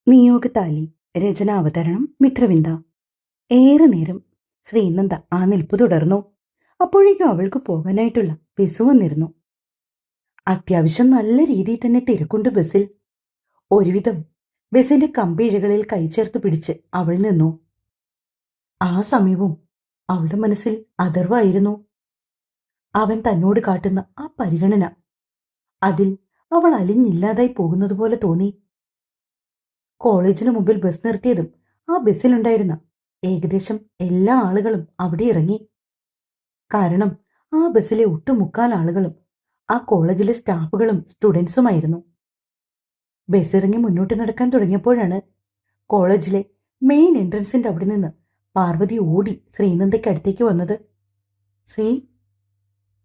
നിയോഗതാലി. രചന അവതരണം മിത്രവിന്ദ. ഏറെ നേരം ശ്രീനന്ദ ആ നിൽപ്പ് തുടർന്നു. അപ്പോഴേക്കും അവൾക്ക് പോകാനായിട്ടുള്ള ബസ് വന്നിരുന്നു. അത്യാവശ്യം നല്ല രീതിയിൽ തന്നെ തിരക്കുണ്ട് ബസ്സിൽ. ഒരുവിധം ബസിന്റെ കമ്പിയിഴകളിൽ കൈ ചേർത്ത് പിടിച്ച് അവൾ നിന്നു. ആ സമയവും അവളുടെ മനസ്സിൽ അഥർവായിരുന്നു. അവൻ തന്നോട് കാട്ടുന്ന ആ പരിഗണന, അതിൽ അവൾ അലിഞ്ഞില്ലാതായി പോകുന്നത് പോലെ തോന്നി. കോളേജിന് മുമ്പിൽ ബസ് നിർത്തിയതും ആ ബസ്സിലുണ്ടായിരുന്ന ഏകദേശം എല്ലാ ആളുകളും അവിടെ ഇറങ്ങി. കാരണം ആ ബസ്സിലെ ഒട്ടുമുക്കാൽ ആളുകളും ആ കോളേജിലെ സ്റ്റാഫുകളും സ്റ്റുഡൻസുമായിരുന്നു. ബസ് ഇറങ്ങി മുന്നോട്ട് നടക്കാൻ തുടങ്ങിയപ്പോഴാണ് കോളേജിലെ മെയിൻ എൻട്രൻസിന്റെ അവിടെ നിന്ന് പാർവതി ഓടി ശ്രീനന്ദയ്ക്ക് അടുത്തേക്ക് വന്നത്. ശ്രീ.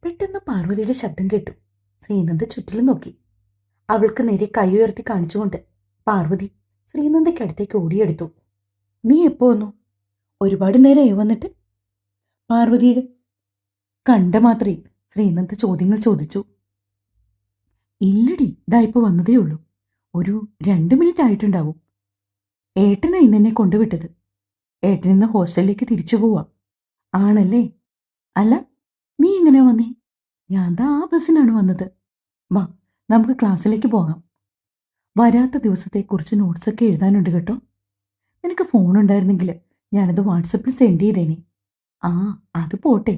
പെട്ടെന്ന് പാർവതിയുടെ ശബ്ദം കേട്ടു. ശ്രീനന്ദ ചുറ്റിലും നോക്കി. അവൾക്ക് നേരെ കൈ ഉയർത്തി കാണിച്ചുകൊണ്ട് പാർവതി ശ്രീനന്ദയ്ക്ക് അടുത്തേക്ക് ഓടിയെടുത്തു. നീ എപ്പോ വന്നു? ഒരുപാട് നേരമായി വന്നിട്ട്. പാർവതിയുടെ കണ്ട മാത്രമേ ശ്രീനന്ദ ചോദ്യങ്ങൾ ചോദിച്ചു. ഇല്ലടി, ഇതാ ഇപ്പൊ വന്നതേ ഉള്ളൂ. ഒരു 2 മിനിറ്റ് ആയിട്ടുണ്ടാവും. ഏട്ടനാ ഇന്നെന്നെ കൊണ്ടുവിട്ടത്. ഏട്ടൻ ഇന്ന് ഹോസ്റ്റലിലേക്ക് തിരിച്ചു പോവാ. ആണല്ലേ? അല്ല, നീ എങ്ങനെ വന്നേ? ഞാൻ ദാ ആ ബസ്സിനാണ് വന്നത്. വാ, നമുക്ക് ക്ലാസ്സിലേക്ക് പോകാം. വരാത്ത ദിവസത്തെക്കുറിച്ച് നോട്ട്സൊക്കെ എഴുതാനുണ്ട് കേട്ടോ. നിനക്ക് ഫോണുണ്ടായിരുന്നെങ്കിൽ ഞാനത് വാട്സപ്പിൽ സെൻഡ് ചെയ്തേനെ. ആ, അത് പോട്ടെ.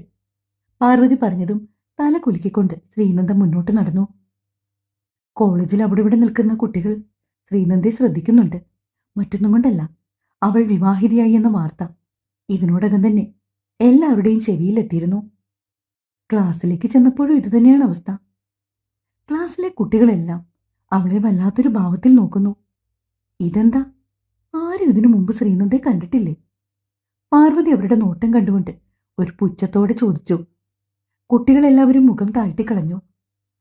പാർവതി പറഞ്ഞതും തല കുലുക്കിക്കൊണ്ട് ശ്രീനന്ദ മുന്നോട്ട് നടന്നു. കോളേജിൽ അവിടെ ഇവിടെ നിൽക്കുന്ന കുട്ടികൾ ശ്രീനന്ദയെ ശ്രദ്ധിക്കുന്നുണ്ട്. മറ്റൊന്നും കൊണ്ടല്ല, അവൾ വിവാഹിതയായി എന്ന വാർത്ത ഇതിനോടകം തന്നെ എല്ലാവരുടെയും ചെവിയിലെത്തിയിരുന്നു. ക്ലാസ്സിലേക്ക് ചെന്നപ്പോഴും ഇതുതന്നെയാണ് അവസ്ഥ. ക്ലാസ്സിലെ കുട്ടികളെല്ലാം അവളെ വല്ലാത്തൊരു ഭാവത്തിൽ നോക്കുന്നു. ഇതെന്താ? ആരും ഇതിനു മുമ്പ് ശ്രീനന്ദയെ കണ്ടിട്ടില്ലേ? പാർവതി അവരുടെ നോട്ടം കണ്ടുകൊണ്ട് ഒരു പുച്ഛത്തോടെ ചോദിച്ചു. കുട്ടികളെല്ലാവരും മുഖം താഴ്ത്തിക്കളഞ്ഞു.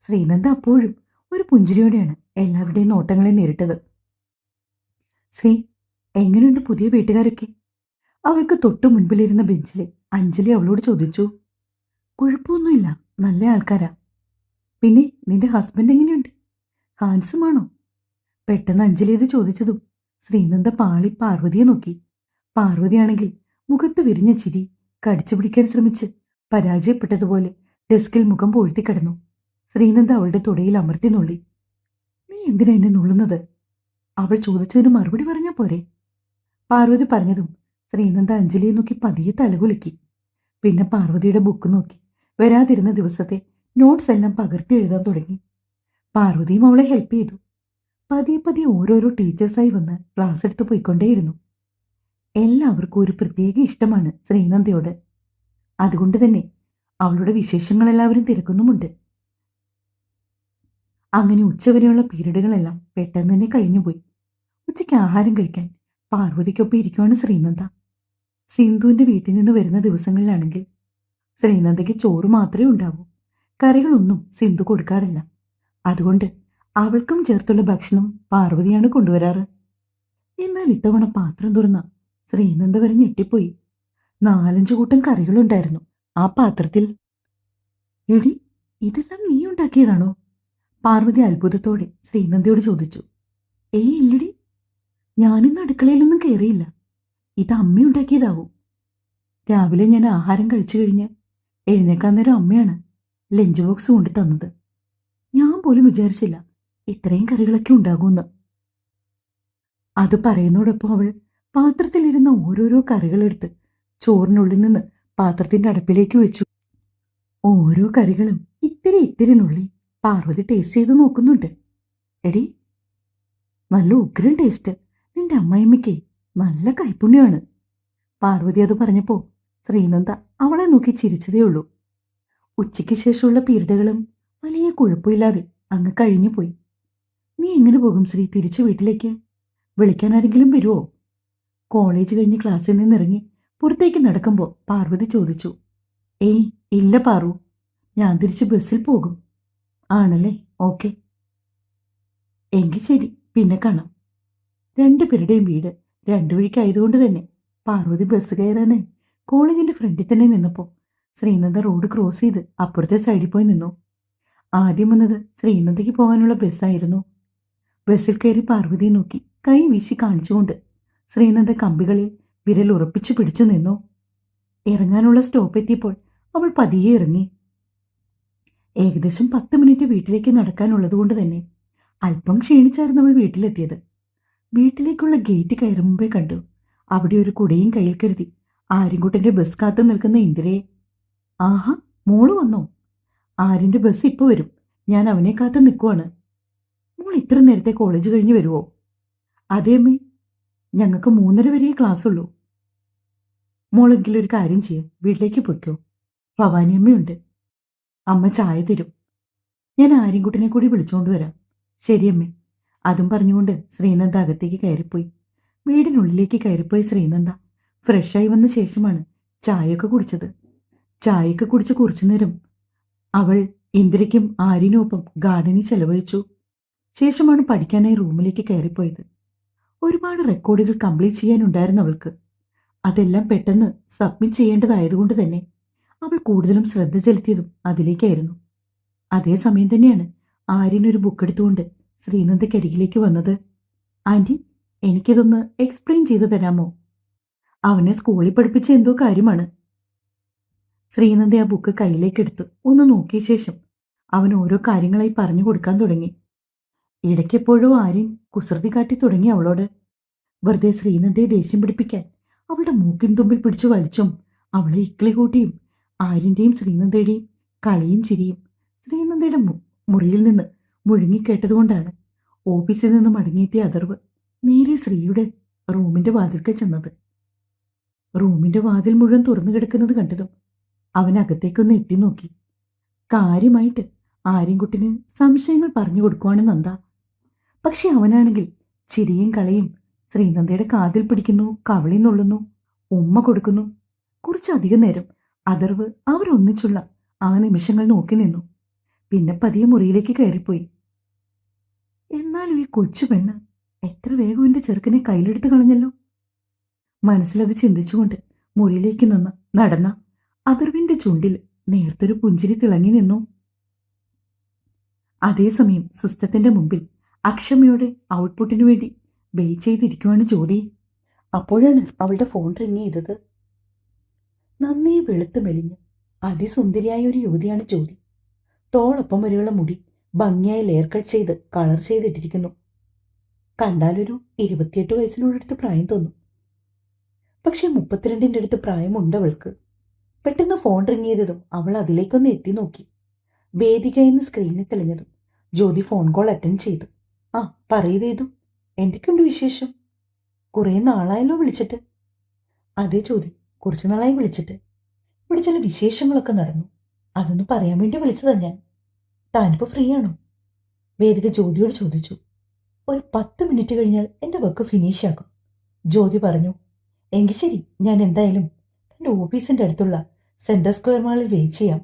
ശ്രീനന്ദ അപ്പോഴും ഒരു പുഞ്ചിരിയോടെയാണ് എല്ലാവരുടെയും നോട്ടങ്ങളെ നേരിട്ടത്. ശ്രീ, എങ്ങനെയുണ്ട് പുതിയ വീട്ടുകാരൊക്കെ? അവൾക്ക് തൊട്ടു മുൻപിലിരുന്ന ബെഞ്ചിലെ അഞ്ജലി അവളോട് ചോദിച്ചു. കുഴപ്പമൊന്നുമില്ല, നല്ല ആൾക്കാരാ. പിന്നെ നിന്റെ ഹസ്ബൻഡ് എങ്ങനെയുണ്ട്? ഹാൻസമാണോ? പെട്ടെന്ന് അഞ്ജലി ഇത് ചോദിച്ചതും ശ്രീനന്ദ പാളി പാർവതിയെ നോക്കി. പാർവതിയാണെങ്കിൽ മുഖത്ത് വിരിഞ്ഞ ചിരി കടിച്ചു പിടിക്കാൻ ശ്രമിച്ച് പരാജയപ്പെട്ടതുപോലെ ഡെസ്കിൽ മുഖം പൊഴുത്തിക്കിടന്നു. ശ്രീനന്ദ അവളുടെ തുടയിൽ അമർത്തി നുള്ളി. നീ എന്തിനാ എന്നെ നുള്ളുന്നത്? അവൾ ചോദിച്ചതിന് മറുപടി പറഞ്ഞാ പോരെ? പാർവതി പറഞ്ഞതും ശ്രീനന്ദ അഞ്ജലിയെ നോക്കി പതിയെ തലകുലുക്കി. പിന്നെ പാർവതിയുടെ ബുക്ക് നോക്കി വരാതിരുന്ന ദിവസത്തെ നോട്ട്സ് എല്ലാം പകർത്തി എഴുതാൻ തുടങ്ങി. പാർവതിയും അവളെ ഹെൽപ്പ് ചെയ്തു. പതിയെ പതിയെ ഓരോരോ ടീച്ചേഴ്സായി വന്ന് ക്ലാസ് എടുത്ത് പോയിക്കൊണ്ടേയിരുന്നു. എല്ലാവർക്കും ഒരു പ്രത്യേക ഇഷ്ടമാണ് ശ്രീനന്ദയോട്. അതുകൊണ്ട് തന്നെ അവളുടെ വിശേഷങ്ങളെല്ലാവരും തിരക്കുന്നുമുണ്ട്. അങ്ങനെ ഉച്ചവരെയുള്ള പീരീഡുകളെല്ലാം പെട്ടെന്ന് തന്നെ കഴിഞ്ഞുപോയി. ഉച്ചയ്ക്ക് ആഹാരം കഴിക്കാൻ പാർവതിക്കൊപ്പം ഇരിക്കുവാണ് ശ്രീനന്ദ. സിന്ധുവിന്റെ വീട്ടിൽ നിന്ന് വരുന്ന ദിവസങ്ങളിലാണെങ്കിൽ ശ്രീനന്ദയ്ക്ക് ചോറ് മാത്രമേ ഉണ്ടാവൂ. കറികളൊന്നും സിന്ധു കൊടുക്കാറില്ല. അതുകൊണ്ട് അവൾക്കും ചേർത്തുള്ള ഭക്ഷണം പാർവതിയാണ് കൊണ്ടുവരാറ്. എന്നാൽ ഇത്തവണ പാത്രം തുറന്ന ശ്രീനന്ദ വരെ ഞെട്ടിപ്പോയി. 4-5 കൂട്ടം കറികളുണ്ടായിരുന്നു ആ പാത്രത്തിൽ. എടി, ഇതെല്ലാം നീ ഉണ്ടാക്കിയതാണോ? പാർവതി അത്ഭുതത്തോടെ ശ്രീനന്ദയോട് ചോദിച്ചു. ഏയ് ഇല്ലടി, ഞാനിന്ന് അടുക്കളയിലൊന്നും കയറിയില്ല. ഇത് അമ്മയുണ്ടാക്കിയതാവും. രാവിലെ ഞാൻ ആഹാരം കഴിച്ചു കഴിഞ്ഞ് എഴുന്നേക്കാൻ നേരം അമ്മയാണ് ലഞ്ച് ബോക്സ് കൊണ്ടു തന്നത്. ഞാൻ പോലും വിചാരിച്ചില്ല ഇത്രയും കറികളൊക്കെ ഉണ്ടാകുമെന്ന്. അത് പറയുന്നതോടൊപ്പം അവൾ പാത്രത്തിലിരുന്ന ഓരോരോ കറികളെടുത്ത് ചോറിനുള്ളിൽ നിന്ന് പാത്രത്തിന്റെ അടപ്പിലേക്ക് വെച്ചു. ഓരോ കറികളും ഇത്തിരി ഇത്തിരി നുള്ളി പാർവതി ടേസ്റ്റ് ചെയ്ത് നോക്കുന്നുണ്ട്. എടി, നല്ല ഉഗ്രൻ ടേസ്റ്റ്. നിന്റെ അമ്മായിമ്മയ്ക്ക് നല്ല കൈപ്പുണ്യമാണ്. പാർവതി അത് പറഞ്ഞപ്പോ ശ്രീനന്ദ അവളെ നോക്കി ചിരിച്ചതേ ഉള്ളൂ. ഉച്ചയ്ക്ക് ശേഷമുള്ള പീരീഡുകളും വലിയ കുഴപ്പമില്ലാതെ അങ്ങ് കഴിഞ്ഞുപോയി. നീ എങ്ങനെ പോകും ശ്രീ തിരിച്ചു വീട്ടിലേക്ക്? വിളിക്കാൻ ആരെങ്കിലും വരുമോ? കോളേജ് കഴിഞ്ഞ് ക്ലാസ്സിൽ നിന്നിറങ്ങി പുറത്തേക്ക് നടക്കുമ്പോൾ പാർവതി ചോദിച്ചു. ഏയ് ഇല്ല പാറു, ഞാൻ തിരിച്ച് ബസ്സിൽ പോകും. ആണല്ലേ, ഓക്കെ. എങ്കിൽ ശരി, പിന്നെ കാണാം. 2 പേരുടെയും വീട് 2 വഴിക്കായതുകൊണ്ട് തന്നെ പാർവതി ബസ് കയറാനായി കോളേജിന്റെ ഫ്രണ്ടിൽ തന്നെ നിന്നപ്പോൾ ശ്രീനന്ദ റോഡ് ക്രോസ് ചെയ്ത് അപ്പുറത്തെ സൈഡിൽ പോയി നിന്നു. ആദ്യം വന്നത് ശ്രീനന്ദയ്ക്ക് പോകാനുള്ള ബസ്സായിരുന്നു. ബസ്സിൽ കയറി പാർവതിയെ നോക്കി കൈ വീശി കാണിച്ചുകൊണ്ട് ശ്രീനന്ദ കമ്പികളിൽ വിരൽ ഉറപ്പിച്ചു പിടിച്ചു നിന്നു. ഇറങ്ങാനുള്ള സ്റ്റോപ്പ് എത്തിയപ്പോൾ അവൾ പതിയെ ഇറങ്ങി. ഏകദേശം 10 മിനിറ്റ് വീട്ടിലേക്ക് നടക്കാനുള്ളതുകൊണ്ട് തന്നെ അല്പം ക്ഷീണിച്ചായിരുന്നു അവൾ വീട്ടിലെത്തിയത്. വീട്ടിലേക്കുള്ള ഗേറ്റ് കയറുമ്പേ കണ്ടു അവിടെ ഒരു കുടയും കയ്യിൽ കരുതി ആര്യൻകുട്ടന്റെ ബസ് കാത്തു നിൽക്കുന്ന ഇന്ദിരയെ. ആഹാ, മോള് വന്നോ? ആര്യന്റെ ബസ് ഇപ്പൊ വരും, ഞാൻ അവനെ കാത്തു നിൽക്കുവാണ്. മോൾ ഇത്ര നേരത്തെ കോളേജ് കഴിഞ്ഞ് വരുവോ? അതേ അമ്മേ, ഞങ്ങൾക്ക് 3:30 വരെ ക്ലാസ് ഉള്ളൂ. മോളെങ്കിലും ഒരു കാര്യം ചെയ്യും, വീട്ടിലേക്ക് പൊയ്ക്കോ. ഭവാനിയമ്മയുണ്ട്, അമ്മ ചായ തരും. ഞാൻ ആര്യൻകുട്ടനെ കൂടി വിളിച്ചുകൊണ്ട് വരാം. ശരിയമ്മേ. അതും പറഞ്ഞുകൊണ്ട് ശ്രീനന്ദ അകത്തേക്ക് കയറിപ്പോയി. വീടിനുള്ളിലേക്ക് കയറിപ്പോയി ശ്രീനന്ദ ഫ്രഷായി വന്ന ശേഷമാണ് ചായയൊക്കെ കുടിച്ചത്. ചായയൊക്കെ കുടിച്ച് കുറച്ചു നേരം അവൾ ഇന്ദിരയ്ക്കും ആര്യനുമൊപ്പം ഗാർഡനിൽ ചെലവഴിച്ചു. ശേഷമാണ് പഠിക്കാനായി റൂമിലേക്ക് കയറിപ്പോയത്. ഒരുപാട് റെക്കോർഡുകൾ കംപ്ലീറ്റ് ചെയ്യാനുണ്ടായിരുന്നു അവൾക്ക്. അതെല്ലാം പെട്ടെന്ന് സബ്മിറ്റ് ചെയ്യേണ്ടതായതുകൊണ്ട് തന്നെ അവൾ കൂടുതലും ശ്രദ്ധ ചെലുത്തിയതും അതിലേക്കായിരുന്നു. അതേസമയം തന്നെയാണ് ആര്യനൊരു ബുക്ക് എടുത്തുകൊണ്ട് ശ്രീനന്ദയ്ക്കരികിലേക്ക് വന്നത്. ആന്റി, എനിക്കിതൊന്ന് എക്സ്പ്ലെയിൻ ചെയ്തു തരാമോ? അവനെ സ്കൂളിൽ പഠിപ്പിച്ച എന്തോ കാര്യമാണ്. ശ്രീനന്ദ ആ ബുക്ക് കയ്യിലേക്കെടുത്ത് ഒന്ന് നോക്കിയ ശേഷം അവൻ ഓരോ കാര്യങ്ങളായി പറഞ്ഞു കൊടുക്കാൻ തുടങ്ങി. ഇടയ്ക്കെപ്പോഴോ ആര്യൻ കുസൃതി കാട്ടി തുടങ്ങി അവളോട്. വെറുതെ ശ്രീനന്ദയെ ദേഷ്യം പിടിപ്പിക്കാൻ അവളുടെ മൂക്കിൻ തുമ്പിൽ പിടിച്ചു വലിച്ചും അവളെ ഇക്കിളി കൂട്ടിയും ആര്യന്റെയും ശ്രീനന്ദയുടെയും കളിയും ചിരിയും ശ്രീനന്ദയുടെ മുറിയിൽ നിന്ന് മുഴുങ്ങിക്കേട്ടതുകൊണ്ടാണ് ഓഫീസിൽ നിന്ന് മടങ്ങിയെത്തിയ അഥർവ് നേരെ ശ്രീയുടെ റൂമിന്റെ വാതിൽക്ക് ചെന്നത്. റൂമിന്റെ വാതിൽ മുഴുവൻ തുറന്നു കിടക്കുന്നത് കണ്ടതും അവൻ അകത്തേക്കൊന്ന് എത്തി നോക്കി. കാര്യമായിട്ട് ആര്യൻകുട്ടിന് സംശയങ്ങൾ പറഞ്ഞു കൊടുക്കുവാണ് നന്ദ. പക്ഷെ അവനാണെങ്കിൽ ചിരിയും കളയും ശ്രീനന്ദയുടെ കാതിൽ പിടിക്കുന്നു, കവളി നുള്ളുന്നു, ഉമ്മ കൊടുക്കുന്നു. കുറച്ചധികം നേരം അഥർവ് അവരൊന്നിച്ചുള്ള ആ നിമിഷങ്ങൾ നോക്കി നിന്നു. പിന്നെ പതിയെ മുറിയിലേക്ക് കയറിപ്പോയി. എന്നാലും ഈ കൊച്ചു പെണ്ണ് എത്ര വേഗം എന്റെ ചെറുക്കനെ കയ്യിലെടുത്ത് കളഞ്ഞല്ലോ. മനസ്സിലത് ചിന്തിച്ചുകൊണ്ട് മുറിയിലേക്ക് നടന്ന അഥർവിന്റെ ചുണ്ടിൽ നേർത്തൊരു പുഞ്ചിരി തിളങ്ങി നിന്നു. അതേസമയം സിസ്റ്റത്തിന്റെ മുമ്പിൽ അക്ഷമയോടെ ഔട്ട്പുട്ടിനു വേണ്ടി വെയിറ്റ് ചെയ്തിരിക്കുവാണ് ജ്യോതി. അപ്പോഴാണ് അവളുടെ ഫോൺ റിങ് ചെയ്തത്. നന്നേ വെളുത്ത് മെലിഞ്ഞ് അതിസുന്ദരിയായ ഒരു യുവതിയാണ് ജ്യോതി. തോളൊപ്പം വരെയുള്ള മുടി ഭംഗിയായി ലെയർ കട്ട് ചെയ്ത് കളർ ചെയ്തിട്ടിരിക്കുന്നു. കണ്ടാലൊരു 28 വയസ്സിനോടടുത്ത് പ്രായം തോന്നും. പക്ഷെ 32ന്റെ അടുത്ത് പ്രായമുണ്ട് അവൾക്ക്. പെട്ടെന്ന് ഫോൺ റിങ് ചെയ്തതും അവൾ അതിലേക്കൊന്ന് എത്തി നോക്കി. വേദിക എന്ന് സ്ക്രീനിൽ തെളിഞ്ഞതും ജ്യോതി ഫോൺ കോൾ അറ്റൻഡ് ചെയ്തു. ആ, പറയൂ വേദു, എന്തൊക്കെയുണ്ട് വിശേഷം? കുറേ നാളായല്ലോ വിളിച്ചിട്ട്. അതേ ജ്യോതി, കുറച്ചു നാളായി വിളിച്ചിട്ട്. ഇവിടെ ചില വിശേഷങ്ങളൊക്കെ നടന്നു, അതൊന്ന് പറയാൻ വേണ്ടി വിളിച്ചതാ ഞാൻ. താനിപ്പോൾ ഫ്രീ ആണോ? വേദിക ജ്യോതിയോട് ചോദിച്ചു. ഒരു 10 മിനിറ്റ് കഴിഞ്ഞാൽ എൻ്റെ വർക്ക് ഫിനിഷ് ആക്കും, ജ്യോതി പറഞ്ഞു. എങ്കിൽ ശരി, ഞാൻ എന്തായാലും തൻ്റെ ഓഫീസിൻ്റെ അടുത്തുള്ള സെൻട്രൽ സ്ക്വയർ മാളിൽ വെയിറ്റ് ചെയ്യാം.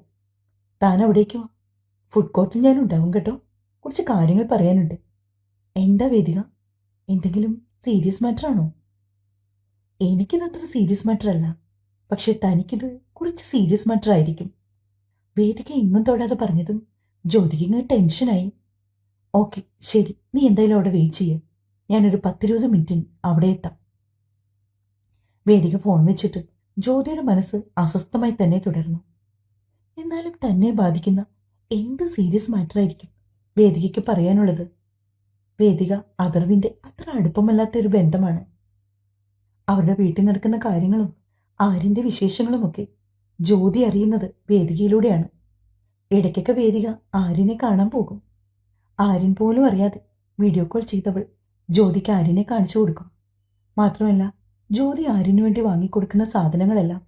താൻ അവിടേക്കോ? ഫുഡ് കോർട്ടിൽ ഞാൻ ഉണ്ടാവും കേട്ടോ. കുറച്ച് കാര്യങ്ങൾ പറയാനുണ്ട്. എന്താ വേദിക, എന്തെങ്കിലും സീരിയസ് മാറ്റർ ആണോ? എനിക്കിത് അത്ര സീരിയസ് മാറ്റർ അല്ല, പക്ഷെ തനിക്കിത് കുറച്ച് സീരിയസ് മാറ്റർ ആയിരിക്കും. വേദിക ഇങ്ങും തൊടാതെ പറഞ്ഞതും ജ്യോതിക്ക് ഇങ്ങ് ടെൻഷനായി. ഓക്കെ ശരി, നീ എന്തായാലും അവിടെ വെയിറ്റ് ചെയ്യേ, ഞാനൊരു 10-20 മിനിറ്റിന് അവിടെ എത്താം. വേദിക ഫോൺ വെച്ചിട്ട് ജ്യോതിയുടെ മനസ്സ് അസ്വസ്ഥമായി തന്നെ തുടർന്നു. എന്നാലും തന്നെ ബാധിക്കുന്ന എന്ത് സീരിയസ് മാറ്റർ ആയിരിക്കും വേദികയ്ക്ക് പറയാനുള്ളത്? വേദിക അഥർവിന്റെ അത്ര അടുപ്പമല്ലാത്ത ഒരു ബന്ധമാണ്. അവരുടെ വീട്ടിൽ നടക്കുന്ന കാര്യങ്ങളും ആര്യന്റെ വിശേഷങ്ങളുമൊക്കെ ജ്യോതി അറിയുന്നത് വേദികയിലൂടെയാണ്. ഇടയ്ക്കൊക്കെ വേദിക ആര്യനെ കാണാൻ പോകും. ആര്യൻ പോലും അറിയാതെ വീഡിയോ കോൾ ചെയ്തവൾ ജ്യോതിക്ക് ആര്യനെ കാണിച്ചു കൊടുക്കും. മാത്രമല്ല, ജ്യോതി ആര്യനു വേണ്ടി വാങ്ങിക്കൊടുക്കുന്ന സാധനങ്ങളെല്ലാം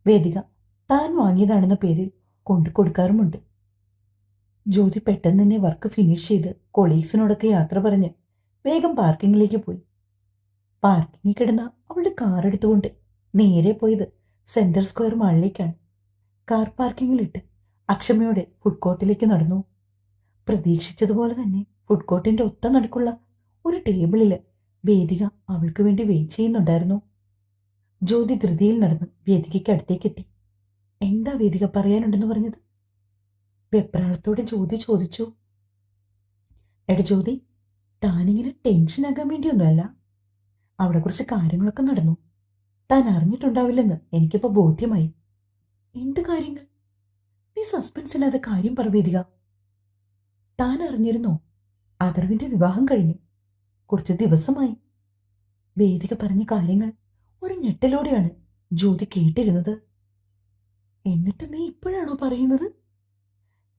വേദിക താൻ വാങ്ങിയതാണെന്ന പേരിൽ കൊണ്ടു കൊടുക്കാറുമുണ്ട്. ജ്യോതി പെട്ടെന്ന് തന്നെ വർക്ക് ഫിനിഷ് ചെയ്ത് കൊളീഗ്സിനോടൊക്കെ യാത്ര പറഞ്ഞ് വേഗം പാർക്കിങ്ങിലേക്ക് പോയി. പാർക്കിങ്ങിൽ കിടന്ന അവളുടെ കാർ എടുത്തുകൊണ്ട് നേരെ പോയത് സെൻട്രൽ സ്ക്വയർ മാളിലേക്കാണ്. കാർ പാർക്കിങ്ങിലിട്ട് അക്ഷമയോടെ ഫുഡ് കോർട്ടിലേക്ക് നടന്നു. പ്രതീക്ഷിച്ചതുപോലെ തന്നെ ഫുഡ് കോർട്ടിന്റെ ഒത്ത നടുക്കുള്ള ഒരു ടേബിളിൽ വേദിക അവൾക്ക് വേണ്ടി വെയിറ്റ് ചെയ്യുന്നുണ്ടായിരുന്നു. ജ്യോതി ധൃതിയിൽ നടന്ന് വേദികയ്ക്ക് അടുത്തേക്കെത്തി. എന്താ വേദിക പറയാനുണ്ടെന്ന് പറഞ്ഞത്? വെപ്രാളത്തോടെ ജ്യോതി ചോദിച്ചു. എടാ ജ്യോതി, താനിങ്ങനെ ടെൻഷനാകാൻ വേണ്ടിയൊന്നുമല്ല. അവിടെ കുറച്ച് കാര്യങ്ങളൊക്കെ നടന്നു. താൻ അറിഞ്ഞിട്ടുണ്ടാവില്ലെന്ന് എനിക്കിപ്പോൾ ബോധ്യമായി. എന്ത് കാര്യങ്ങൾ? നീ സസ്പെൻസ് ഇല്ലാതെ കാര്യം പറ വേദിക. താൻ അറിഞ്ഞിരുന്നോ? അഥർവിന്റെ വിവാഹം കഴിഞ്ഞു. കുറച്ച് ദിവസമായി. വേദിക പറഞ്ഞ കാര്യങ്ങൾ ഒരു ഞെട്ടലോടെയാണ് ജ്യോതി കേട്ടിരുന്നത്. എന്നിട്ട് നീ ഇപ്പോഴാണോ പറയുന്നത്?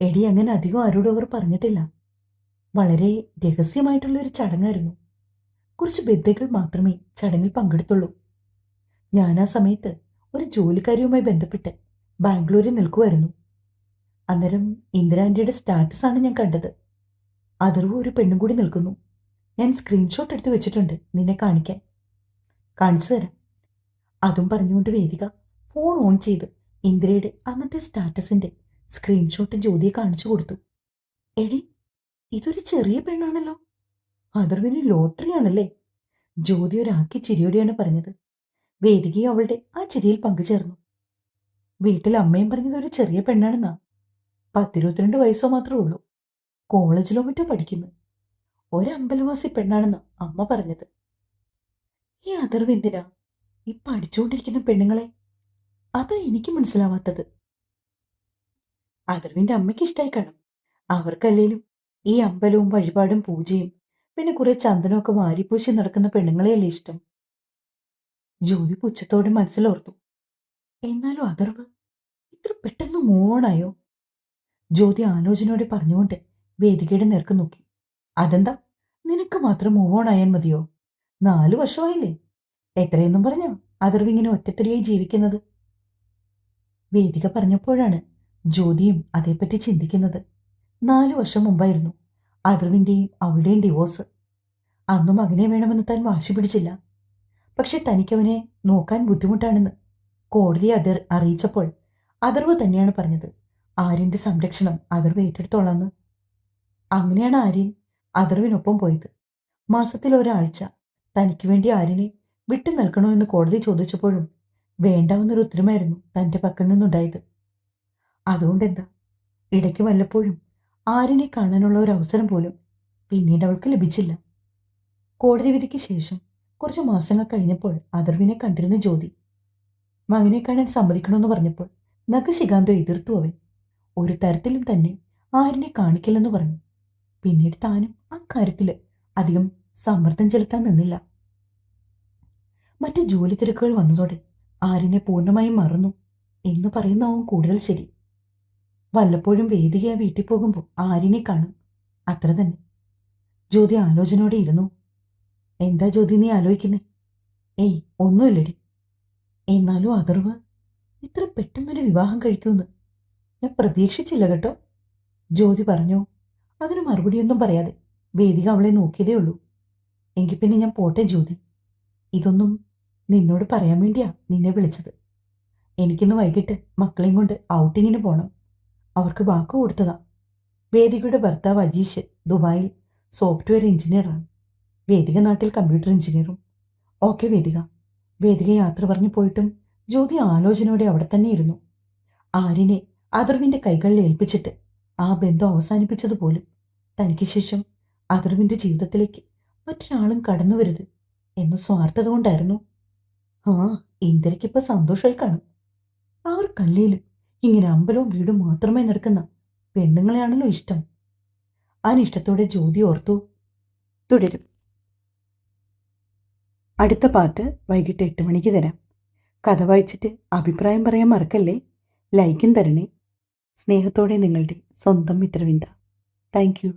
എടി, അങ്ങനെ അധികം ആരോടും അവർ പറഞ്ഞിട്ടില്ല. വളരെ രഹസ്യമായിട്ടുള്ള ഒരു ചടങ്ങായിരുന്നു. കുറച്ച് ബന്ധുക്കൾ മാത്രമേ ചടങ്ങിൽ പങ്കെടുത്തുള്ളൂ. ഞാൻ ആ സമയത്ത് ഒരു ജോലിക്കാരിയുമായി ബന്ധപ്പെട്ട് ബാംഗ്ലൂരിൽ നിൽക്കുമായിരുന്നു. അന്നേരം ഇന്ദിരാന്റിയുടെ സ്റ്റാറ്റസാണ് ഞാൻ കണ്ടത്. അഥർവ് ഒരു പെണ്ണും കൂടി നിൽക്കുന്നു. ഞാൻ സ്ക്രീൻഷോട്ട് എടുത്ത് വെച്ചിട്ടുണ്ട് നിന്നെ കാണിക്കാൻ. കാണിച്ചു തരാം. അതും പറഞ്ഞുകൊണ്ട് വേദിക ഫോൺ ഓൺ ചെയ്ത് ഇന്ദിരയുടെ അന്നത്തെ സ്റ്റാറ്റസിന്റെ സ്ക്രീൻഷോട്ട് ജ്യോതിയെ കാണിച്ചു കൊടുത്തു. എടി, ഇതൊരു ചെറിയ പെണ്ണാണല്ലോ. അഥർവിന് ലോട്ടറി ആണല്ലേ? ജ്യോതി ഒരാക്കി ചിരിയോടെയാണ് പറഞ്ഞത്. വേദികയും അവളുടെ ആ ചിരിയിൽ പങ്കുചേർന്നു. വീട്ടിൽ അമ്മയും പറഞ്ഞത് ഒരു ചെറിയ പെണ്ണാണെന്നാ. 10-22 വയസ്സോ മാത്രമേ ഉള്ളൂ. കോളേജിലോ മറ്റോ പഠിക്കുന്നു. ഒരമ്പലവാസി പെണ്ണാണെന്നാ അമ്മ പറഞ്ഞത്. ഈ അഥർവ് എന്തിനാ ഈ പഠിച്ചുകൊണ്ടിരിക്കുന്ന പെണ്ണുങ്ങളെ? അതാ എനിക്ക് മനസ്സിലാവാത്തത്. അഥർവിന്റെ അമ്മയ്ക്ക് ഇഷ്ടായി കാണും. അവർക്കല്ലേലും ഈ അമ്പലവും വഴിപാടും പൂജയും പിന്നെ കുറെ ചന്ദനമൊക്കെ വാരിപ്പൂശി നടക്കുന്ന പെണ്ണുങ്ങളെയല്ലേ ഇഷ്ടം. ജ്യോതി പുച്ഛത്തോടെ മനസ്സിലോർത്തു. എന്നാലും അഥർവ് ഇത്ര പെട്ടെന്ന് മൂവോണായോ? ജ്യോതി ആലോചനയോടെ പറഞ്ഞുകൊണ്ട് വേദികയുടെ നേർക്ക് നോക്കി. അതെന്താ, നിനക്ക് മാത്രം മൂവോൺ ആയാൽ മതിയോ? 4 വർഷമായില്ലേ? എത്രയെന്നും പറഞ്ഞാ അഥർവ് ഇങ്ങനെ ഒറ്റത്തടിയായി ജീവിക്കുന്നത്? വേദിക പറഞ്ഞപ്പോഴാണ് ജ്യോതിയും അതേപ്പറ്റി ചിന്തിക്കുന്നത്. 4 വർഷം മുമ്പായിരുന്നു അഥർവിന്റെയും അവളുടെയും ഡിവോഴ്സ്. അന്നും മകനെ വേണമെന്ന് താൻ വാശി പിടിച്ചില്ല. പക്ഷെ തനിക്കവനെ നോക്കാൻ ബുദ്ധിമുട്ടാണെന്ന് കോടതിയെ അറിയിച്ചപ്പോൾ അഥർവ് തന്നെയാണ് പറഞ്ഞത് ആര്യന്റെ സംരക്ഷണം അഥർവ് ഏറ്റെടുത്തോളാന്ന്. അങ്ങനെയാണ് ആര്യൻ അഥർവിനൊപ്പം പോയത്. മാസത്തിൽ ഒരാഴ്ച തനിക്ക് വേണ്ടി ആര്യനെ വിട്ടു നിൽക്കണോ എന്ന് കോടതി ചോദിച്ചപ്പോഴും വേണ്ടാവുന്നൊരു ഉത്തരമായിരുന്നു തന്റെ പക്കൽ നിന്നുണ്ടായത്. അതുകൊണ്ടെന്താ, ഇടയ്ക്ക് വല്ലപ്പോഴും ആര്യനെ കാണാനുള്ള ഒരു അവസരം പോലും പിന്നീട് അവൾക്ക് ലഭിച്ചില്ല. കോടതി വിധിക്ക് ശേഷം കുറച്ചു മാസങ്ങൾ കഴിഞ്ഞപ്പോൾ അഥർവിനെ കണ്ടിരുന്ന ജ്യോതി മകനെ കാണാൻ സമ്മതിക്കണമെന്ന് പറഞ്ഞപ്പോൾ നഖശികാന്തോ എതിർത്തു. അവൻ ഒരു തരത്തിലും തന്നെ ആര്യനെ കാണിക്കില്ലെന്ന് പറഞ്ഞു. പിന്നീട് താനും അക്കാര്യത്തില് അധികം സമ്മർദ്ദം ചെലുത്താൻ നിന്നില്ല. മറ്റു ജോലി തിരക്കുകൾ വന്നതോടെ ആര്യനെ പൂർണ്ണമായും മറന്നു എന്ന് പറയുന്നതാവും കൂടുതൽ ശരി. വല്ലപ്പോഴും വേദികയാ വീട്ടിൽ പോകുമ്പോൾ ആര്യനെ കാണും, അത്ര തന്നെ. ജ്യോതി ആലോചനയോടെ ഇരുന്നു. എന്താ ജ്യോതി നീ ആലോചിക്കുന്നേ? ഏയ്, ഒന്നുമില്ലടി. എന്നാലും അഥർവ് ഇത്ര പെട്ടെന്നൊരു വിവാഹം കഴിക്കുമെന്ന് ഞാൻ പ്രതീക്ഷിച്ചില്ല കേട്ടോ, ജ്യോതി പറഞ്ഞു. അതിന് മറുപടിയൊന്നും പറയാതെ വേദിക അവളെ നോക്കിയതേ ഉള്ളൂ. എങ്കിൽ പിന്നെ ഞാൻ പോട്ടെ ജ്യോതി. ഇതൊന്നും നിന്നോട് പറയാൻ വേണ്ടിയാ നിന്നെ വിളിച്ചത്. എനിക്കിന്ന് വൈകിട്ട് മക്കളെയും കൊണ്ട് ഔട്ടിങ്ങിന് പോകണം. അവർക്ക് വാക്ക് കൊടുത്തതാ. വേദികയുടെ ഭർത്താവ് അജീഷ് ദുബായിൽ സോഫ്റ്റ്വെയർ എഞ്ചിനീയറാണ്. വേദിക നാട്ടിൽ കമ്പ്യൂട്ടർ എഞ്ചിനീയറും. ഓക്കെ വേദിക. വേദിക യാത്ര പറഞ്ഞു പോയിട്ടും ജ്യോതി ആലോചനയോടെ അവിടെ തന്നെ ഇരുന്നു. ആര്യനെ അഥർവിന്റെ കൈകളിൽ ഏൽപ്പിച്ചിട്ട് ആ ബന്ധം അവസാനിപ്പിച്ചതുപോലും തനിക്ക് ശേഷം അഥർവിന്റെ ജീവിതത്തിലേക്ക് മറ്റൊരാളും കടന്നു വരുത് എന്ന സ്വാർത്ഥത കൊണ്ടായിരുന്നു. ആ, ഇന്ദിരയ്ക്കിപ്പോ സന്തോഷമായി കാണും. അവർക്കല്ലേലും ഇങ്ങനെ അമ്പലവും വീടും മാത്രമേ നടക്കുന്ന പെണ്ണുങ്ങളെയാണല്ലോ ഇഷ്ടം. അനിഷ്ടത്തോടെ ജ്യോതി ഓർത്തു. തുടരും. അടുത്ത പാർട്ട് വൈകിട്ട് 8 മണിക്ക് തരാം. കഥ വായിച്ചിട്ട് അഭിപ്രായം പറയാൻ മറക്കല്ലേ. ലൈക്കും തരണേ. സ്നേഹത്തോടെ നിങ്ങളുടെ സ്വന്തം മിത്രവിന്ദ. Thank you.